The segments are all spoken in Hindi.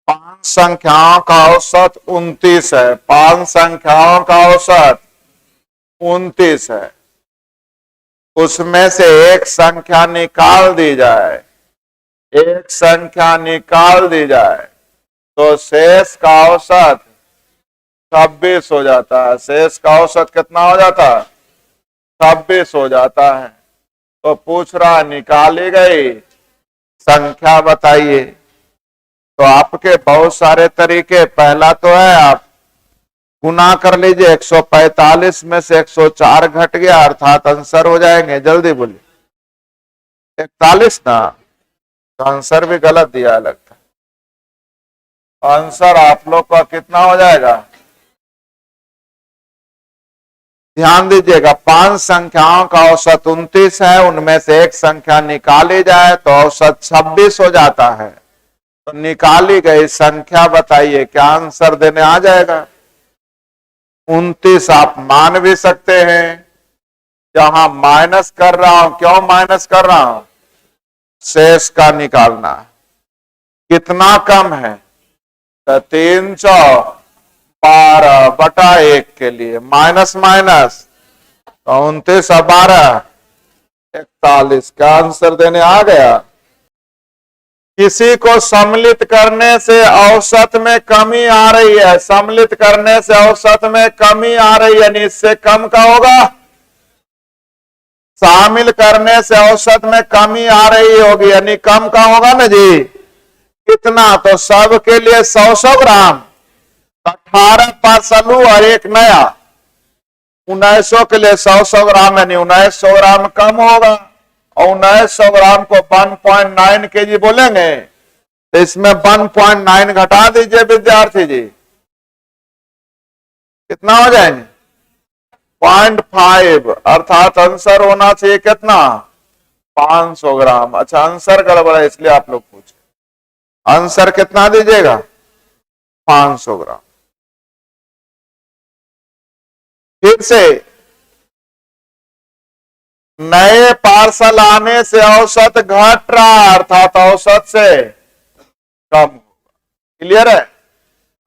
5 संख्याओं का औसत 29 है। 5 संख्याओं का औसत 29 है। उसमें से एक संख्या निकाल दी जाए, एक संख्या निकाल दी जाए तो शेष का औसत 26 हो जाता है। शेष का औसत कितना हो जाता है? 26 हो जाता है। तो पूछ रहा निकाली गई संख्या बताइए। तो आपके बहुत सारे तरीके। पहला तो है आप गुना कर लीजिए, 145 में से 104 घट गया अर्थात आंसर हो जाएंगे। जल्दी बोलिए। 41 ना, तो आंसर भी गलत दिया लगता है। आंसर आप लोग का कितना हो जाएगा? ध्यान दीजिएगा, 5 संख्याओं का औसत 29 है, उनमें से एक संख्या निकाली जाए तो औसत 26 हो जाता है। तो निकाली गई संख्या बताइए, क्या आंसर देने आ जाएगा? 29 आप मान भी सकते हैं। जहां माइनस कर रहा हूं, क्यों माइनस कर रहा हूं? शेष का निकालना। कितना कम है? तो 312/1 के लिए माइनस माइनस 29 और 12 41 का आंसर देने आ गया। किसी को सम्मिलित करने से औसत में कमी आ रही है, सम्मिलित करने से औसत में कमी आ रही है, यानी इससे कम का होगा। शामिल करने से औसत में कमी आ रही होगी, यानी कम का होगा ना जी। कितना? तो सब के लिए 100 ग्राम, 18 पार्सलू और एक नया 1900 के लिए 100 ग्राम, यानी 1900 ग्राम कम होगा। और 1900 ग्राम को 1.9 kg बोलेंगे तो इसमें 1.9 घटा दीजिए विद्यार्थी जी, कितना हो जाएंगे? 0.5, अर्थात आंसर होना चाहिए कितना? 500 ग्राम। अच्छा, आंसर गड़बड़ है इसलिए आप लोग पूछे। आंसर कितना दीजिएगा? 500 ग्राम। फिर से, नए पार्सल आने से औसत घट रहा, अर्थात औसत से कम होगा। क्लियर है?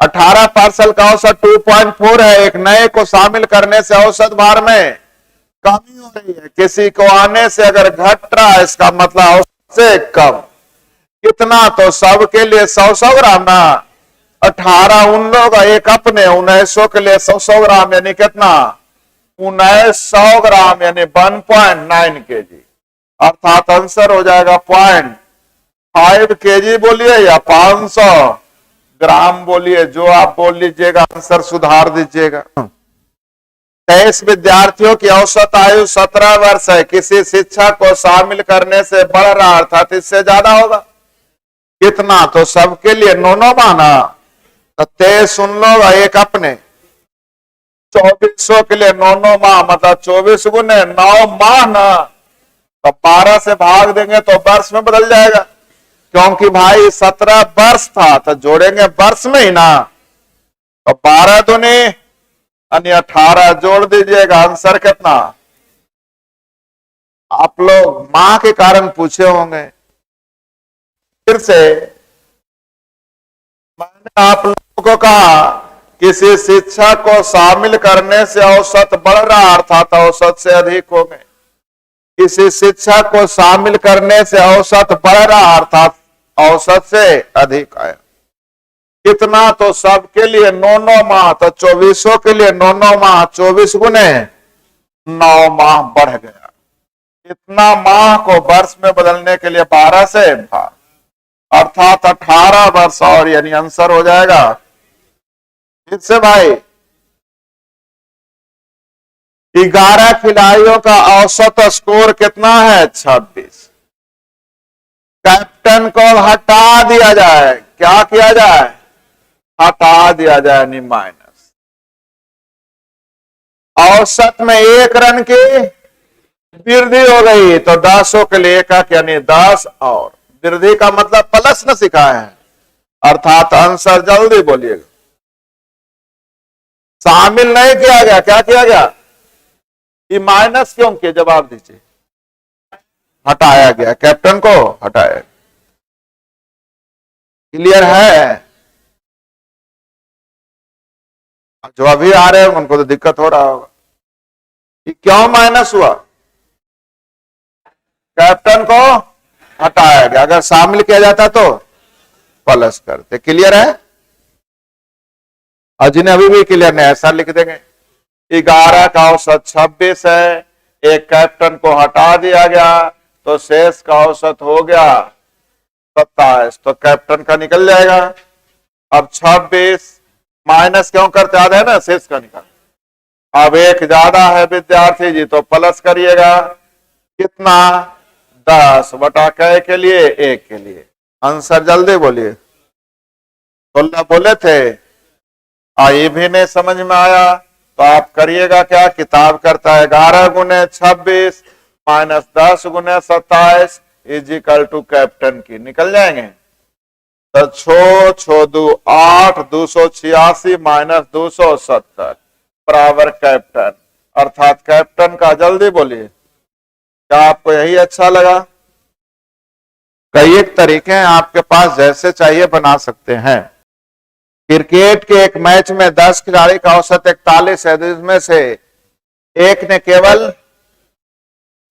18 पार्सल का औसत 2.4 है, एक नए को शामिल करने से औसत भार में कमी हो रही है। किसी को आने से अगर घट रहा है, इसका मतलब औसत से कम। कितना? तो सबके लिए 100 ग्राम ना, 18 उन लोग एक अपने, 1900 के लिए 100 ग्राम, यानी कितना? 1900 ग्राम, यानी 1.9 kg, अर्थात आंसर हो जाएगा 0.5 kg बोलिए या 500 ग्राम बोलिए, जो आप बोल लीजिएगा आंसर सुधार दीजिएगा। 23 विद्यार्थियों की औसत आयु 17 वर्ष है। किसी शिक्षक को शामिल करने से बढ़ रहा, अर्थात इससे ज्यादा होगा। कितना? तो सबके लिए 9 माना, तो 23 उन लोग एक अपने, 2400 के लिए 9 माह, मतलब 24 गुने 9 माह ना, तो 12 से भाग देंगे तो वर्ष में बदल जाएगा। क्योंकि भाई 17 वर्ष था तो जोड़ेंगे वर्ष में ही ना, तो 12 दूनी यानी 18 जोड़ दीजिएगा। आंसर कितना? आप लोग माह के कारण पूछे होंगे। फिर से मैंने आप लोगों को कहा, किसी शिक्षक को शामिल करने से औसत बढ़ रहा, अर्थात औसत से अधिक हो गए। किसी शिक्षक को शामिल करने से औसत बढ़ रहा, अर्थात औसत से अधिक आया। कितना? तो सबके लिए 9 माह, तो 2400 के लिए 9 माह, 24 गुने 9 माह बढ़ गया। इतना माह को वर्ष में बदलने के लिए 12 से भाग, अर्थात 18 वर्ष, और यानी आंसर हो जाएगा। फिर से भाई, 11 खिलाड़ियों का औसत स्कोर कितना है? 26। कैप्टन को हटा दिया जाए, क्या किया जाए? हटा दिया जाए, यानी माइनस। औसत में 1 रन की वृद्धि हो गई, तो 10 के लिए 1, यानी 10, और वृद्धि का मतलब प्लस न सिखाए हैं, अर्थात आंसर जल्दी बोलिएगा। शामिल नहीं किया गया, क्या किया गया? ये माइनस क्यों किया? जवाब दीजिए। हटाया गया, कैप्टन को हटाया। क्लियर है? जो अभी आ रहे हैं उनको तो दिक्कत हो रहा होगा कि क्यों माइनस हुआ। कैप्टन को हटाया गया, अगर शामिल किया जाता तो प्लस करते। क्लियर है? और जिन्हें अभी भी क्लियर नहीं है सर लिख देंगे 11 का औसत 26 है, एक कैप्टन को हटा दिया गया तो शेष का औसत हो गया 27, तो कैप्टन का निकल जाएगा। अब 26 माइनस क्यों करते याद है ना, शेष का निकाल। अब एक ज्यादा है विद्यार्थी जी तो प्लस करिएगा, कितना 10 बटा कै के लिए 1 के लिए। आंसर जल्दी बोलिए, 16 बोले थे। ये भी नहीं समझ में आया तो आप करिएगा क्या, किताब करता है 11 गुने 26 माइनस 10 गुने 27 इजिकल टू कैप्टन की, निकल जाएंगे। तो छो 2 8 286 माइनस 270 बराबर कैप्टन, अर्थात कैप्टन का। जल्दी बोलिए, क्या आपको यही अच्छा लगा? कई एक तरीके हैं आपके पास, जैसे चाहिए बना सकते हैं। क्रिकेट के एक मैच में 10 खिलाड़ी का औसत 41 है, जिसमें से एक ने केवल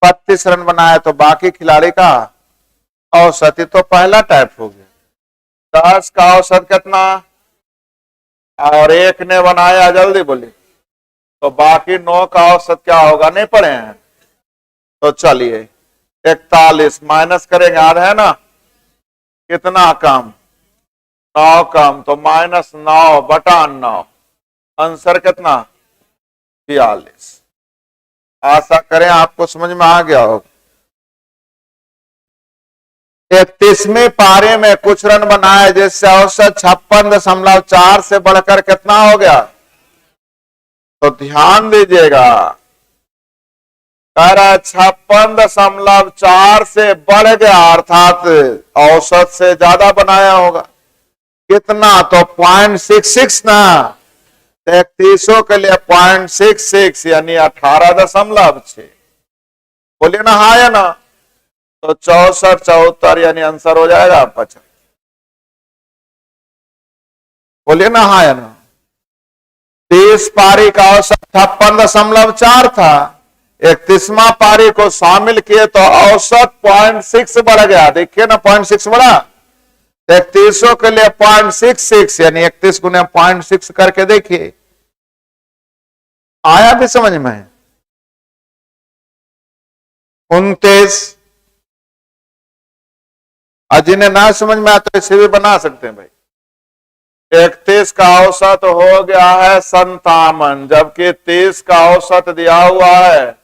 32 रन बनाया, तो बाकी खिलाड़ी का औसत, तो पहला टाइप हो गया। 10 का औसत कितना और एक ने बनाया, जल्दी बोलिए, तो बाकी 9 का औसत क्या होगा, नहीं पढ़े हैं? तो चलिए 41 माइनस करेंगे, याद है ना, कितना कम 9 कम, तो माइनस 9 बटा 9, आंसर कितना 42। आशा करें आपको समझ में आ गया होगा। 31वीं पारी में कुछ रन बनाए जिससे औसत 56.4 से बढ़कर कितना हो गया, तो ध्यान दीजिएगा, कह रहा 56.4 से बढ़ गया, अर्थात औसत से ज्यादा बनाया होगा। कितना, तो 0.66 ना, 31 के लिए 0.66 यानी 18.6, बोलिए ना हाँ या ना, तो 64 74 यानी आंसर हो जाएगा 50। बोलिए ना हाँ या ना। 30 पारी का औसत 56.4 था, 31वां पारी को शामिल किए तो औसत 0.6 बढ़ गया, देखिए ना 0.6 बढ़ा, 31 के लिए 0.66 यानी 31 गुने 0.6 करके देखिए, आया भी समझ में? 29, जिन्हें ना समझ में आता इसे भी बना सकते हैं भाई। 31 का औसत हो गया है 57, जबकि 30 का औसत दिया हुआ है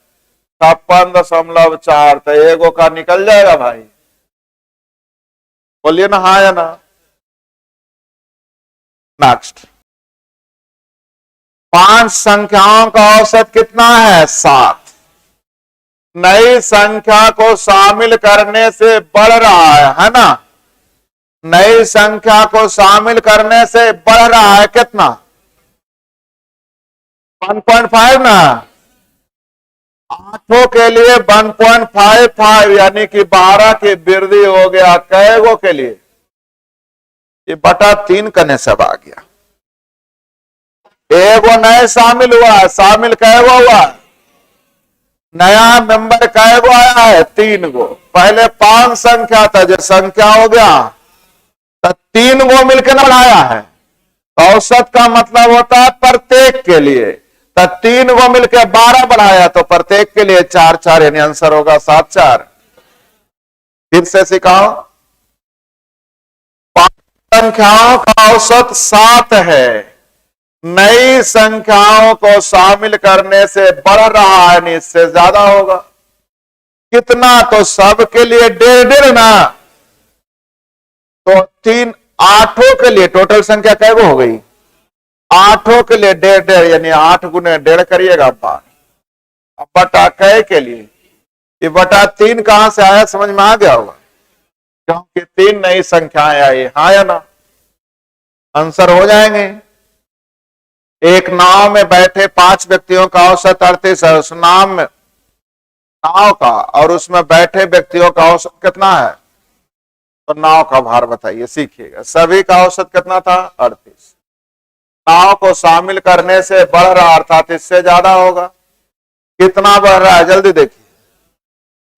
56.4, तो एगो का निकल जाएगा भाई, बोलिए ना हाँ या ना। नेक्स्ट, 5 संख्याओं का औसत कितना है 7, नई संख्या को शामिल करने से बढ़ रहा है ना, नई संख्या को शामिल करने से बढ़ रहा है कितना, 1.5 ना, 8 के लिए 1.55 यानी कि 12 की वृद्धि हो गया, कैगो के लिए, ये बटा 3 करने सब आ गया। एगो नए शामिल हुआ है, शामिल कैगो हुआ, नया मेंबर कैगो आया है 3 गो, पहले 5 संख्या था, जो संख्या हो गया तो 3 गो मिलकर बढ़ाया है, औसत का मतलब होता है प्रत्येक के लिए, तो 3 गो मिलकर 12 बढ़ाया, तो प्रत्येक के लिए 4 4 यानी आंसर होगा 7 4। फिर से सिखाओ, 5 संख्याओं का औसत 7 है, नई संख्याओं को शामिल करने से बढ़ रहा है, नहीं इससे ज्यादा होगा, कितना, तो सबके लिए 1.5 ना, तो 3 8 के लिए टोटल संख्या कैगो हो गई, 8 के लिए 1.5 यानी 8 गुने 1.5 करिएगा 5, अब बटा कै के लिए, ये बटा 3 कहां से आया समझ में आ गया होगा, क्योंकि 3 नई संख्याएं आई, हाँ या ना, आंसर हो जाएंगे। एक नाव में बैठे 5 व्यक्तियों का औसत 38 है, उस नाव का और उसमें बैठे व्यक्तियों का औसत कितना है, तो नाव का भार बताइए, सीखिएगा। सभी का औसत कितना था 38, नाव को शामिल करने से बढ़ रहा अर्थात इससे ज्यादा होगा। कितना बढ़ रहा है जल्दी देखिए,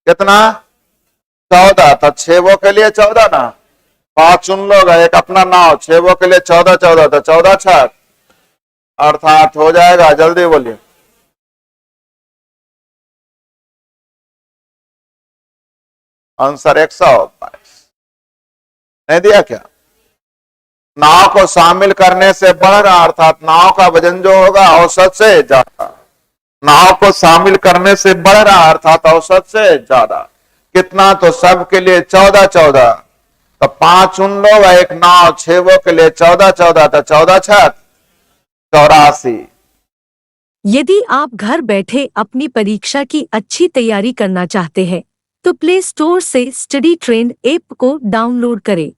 कितना? 14। तो 6 के लिए 14 ना, 5 उन लोग एक अपना नाव, 6 के लिए 14 14, तो 14 छक अर्थात हो जाएगा, जल्दी बोलिए। आंसर 122। नहीं दिया क्या? नाव को शामिल करने से बढ़ रहा अर्थात नाव का वजन जो होगा औसत से ज्यादा। नाव को शामिल करने से बढ़ रहा अर्थात औसत से ज्यादा। कितना? तो सब के लिए 14 14, तो 5 उन लोग एक नाव, 6 के लिए 14 14, तो 14 छक 84। यदि आप घर बैठे अपनी परीक्षा की अच्छी तैयारी करना चाहते हैं तो प्ले स्टोर से स्टडी ट्रेंड ऐप को डाउनलोड करें।